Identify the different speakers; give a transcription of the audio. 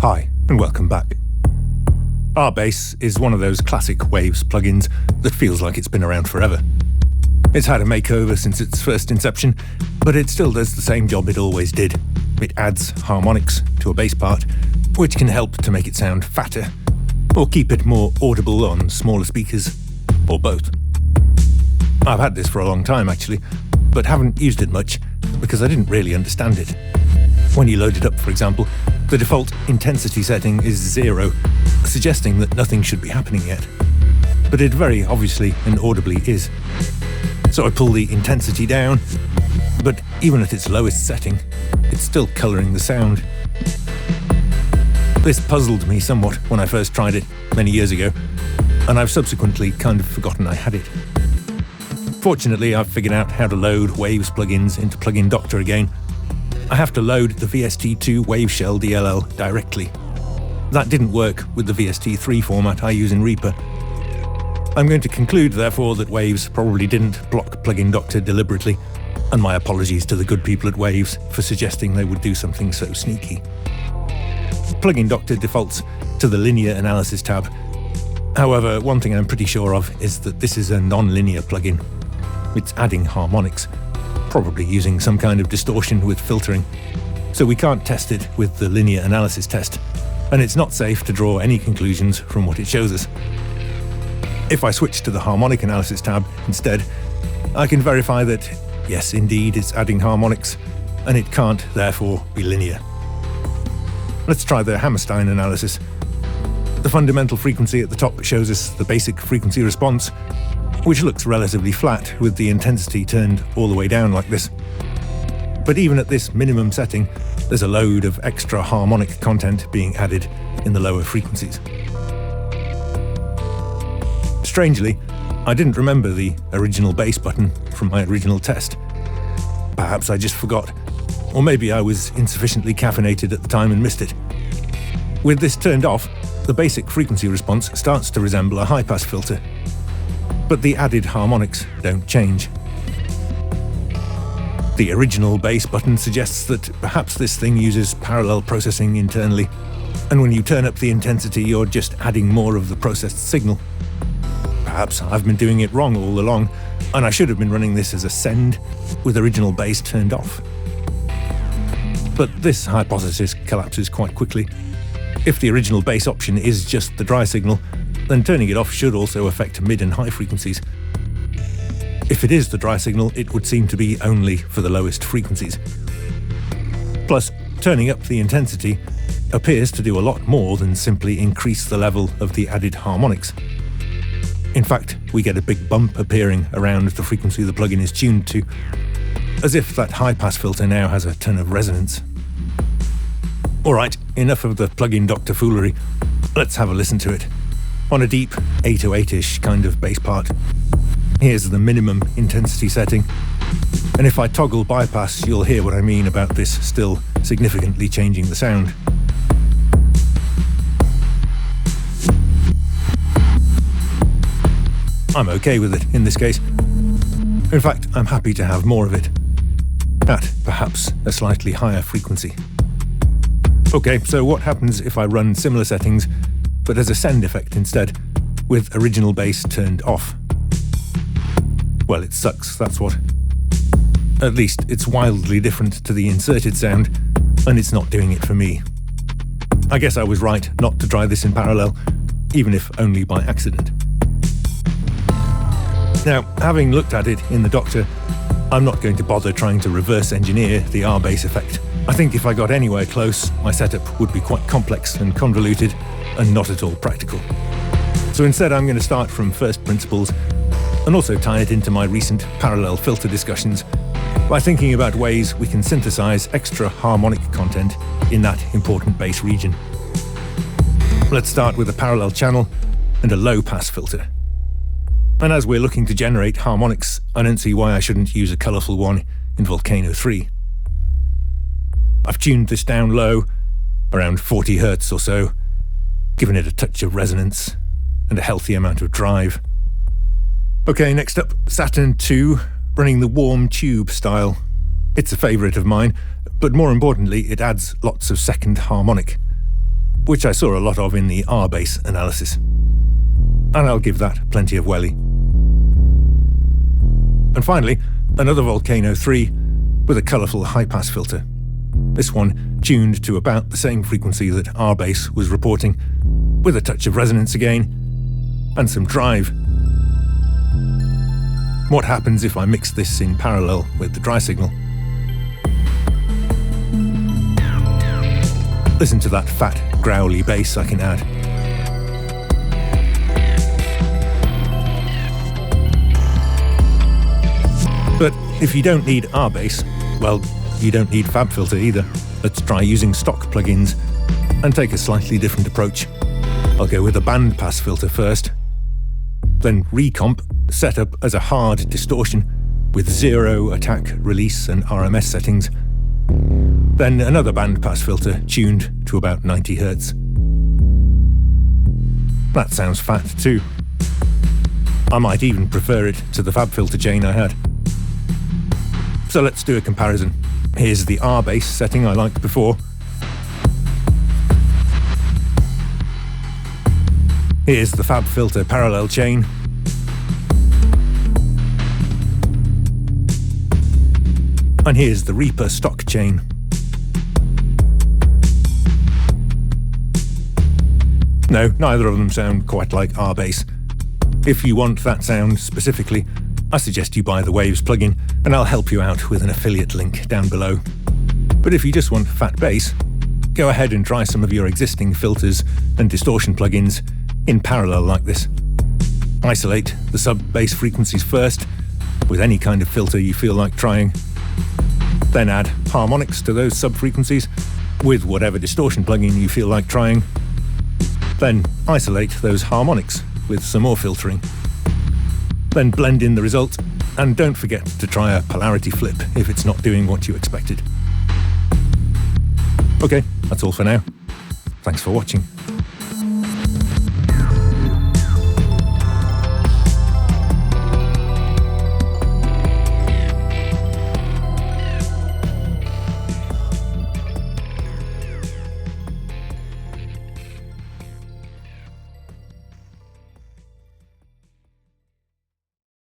Speaker 1: Hi, and welcome back. RBass is one of those classic Waves plugins that feels like it's been around forever. It's had a makeover since its first inception, but it still does the same job it always did. It adds harmonics to a bass part, which can help to make it sound fatter, or keep it more audible on smaller speakers, or both. I've had this for a long time actually, but haven't used it much because I didn't really understand it. When you load it up, for example, the default intensity setting is 0, suggesting that nothing should be happening yet. But it very obviously and audibly is. So I pull the intensity down, but even at its lowest setting, it's still colouring the sound. This puzzled me somewhat when I first tried it many years ago, and I've subsequently kind of forgotten I had it. Fortunately, I've figured out how to load Waves plugins into Plugin Doctor again. I have to load the VST2 Waveshell DLL directly. That didn't work with the VST3 format I use in Reaper. I'm going to conclude, therefore, that Waves probably didn't block Plugin Doctor deliberately, and my apologies to the good people at Waves for suggesting they would do something so sneaky. Plugin Doctor defaults to the Linear Analysis tab. However, one thing I'm pretty sure of is that this is a non-linear plugin. It's adding harmonics, probably using some kind of distortion with filtering, so we can't test it with the linear analysis test, and it's not safe to draw any conclusions from what it shows us. If I switch to the harmonic analysis tab instead, I can verify that, yes, indeed, it's adding harmonics, and it can't, therefore, be linear. Let's try the Hammerstein analysis. The fundamental frequency at the top shows us the basic frequency response, which looks relatively flat with the intensity turned all the way down like this. But even at this minimum setting, there's a load of extra harmonic content being added in the lower frequencies. Strangely, I didn't remember the original bass button from my original test. Perhaps I just forgot, or maybe I was insufficiently caffeinated at the time and missed it. With this turned off, the basic frequency response starts to resemble a high-pass filter, but the added harmonics don't change. The original bass button suggests that perhaps this thing uses parallel processing internally, and when you turn up the intensity, you're just adding more of the processed signal. Perhaps I've been doing it wrong all along, and I should have been running this as a send with original bass turned off. But this hypothesis collapses quite quickly. If the original bass option is just the dry signal, then turning it off should also affect mid and high frequencies. If it is the dry signal, it would seem to be only for the lowest frequencies. Plus, turning up the intensity appears to do a lot more than simply increase the level of the added harmonics. In fact, we get a big bump appearing around the frequency the plugin is tuned to, as if that high-pass filter now has a ton of resonance. Alright, enough of the Plugin Doctor foolery. Let's have a listen to it. On a deep 808-ish kind of bass part. Here's the minimum intensity setting, and if I toggle bypass, you'll hear what I mean about this still significantly changing the sound. I'm okay with it in this case. In fact, I'm happy to have more of it, at perhaps a slightly higher frequency. Okay, so what happens if I run similar settings but as a send effect instead, with original bass turned off? Well, it sucks, that's what. At least it's wildly different to the inserted sound, and it's not doing it for me. I guess I was right not to try this in parallel, even if only by accident. Now, having looked at it in the Doctor, I'm not going to bother trying to reverse engineer the RBass effect. I think if I got anywhere close, my setup would be quite complex and convoluted, and not at all practical. So instead I'm going to start from first principles, and also tie it into my recent parallel filter discussions by thinking about ways we can synthesize extra harmonic content in that important bass region. Let's start with a parallel channel and a low-pass filter. And as we're looking to generate harmonics, I don't see why I shouldn't use a colourful one in Volcano 3. I've tuned this down low, around 40 Hz or so, given it a touch of resonance and a healthy amount of drive. Okay, next up, Saturn II, running the warm tube style. It's a favourite of mine, but more importantly, it adds lots of second harmonic. which I saw a lot of in the R-bass analysis. And I'll give that plenty of welly. And finally, another Volcano 3 with a colourful high-pass filter. This one tuned to about the same frequency that R-bass was reporting, with a touch of resonance again, and some drive. What happens if I mix this in parallel with the dry signal? Listen to that fat, growly bass I can add. But if you don't need R-bass, well, you don't need FabFilter either. Let's try using stock plugins and take a slightly different approach. I'll go with a bandpass filter first, then recomp, set up as a hard distortion with 0 attack, release and RMS settings. Then another bandpass filter tuned to about 90 Hz. That sounds fat too. I might even prefer it to the FabFilter chain I had. So let's do a comparison. Here's the R-bass setting I liked before. Here's the FabFilter parallel chain. And here's the Reaper stock chain. No, neither of them sound quite like R-bass. If you want that sound specifically, I suggest you buy the Waves plugin, and I'll help you out with an affiliate link down below. But if you just want fat bass, go ahead and try some of your existing filters and distortion plugins in parallel like this. Isolate the sub-bass frequencies first, with any kind of filter you feel like trying. Then add harmonics to those sub-frequencies, with whatever distortion plugin you feel like trying. Then isolate those harmonics with some more filtering. Then blend in the result, and don't forget to try a polarity flip if it's not doing what you expected. Okay, that's all for now. Thanks for watching.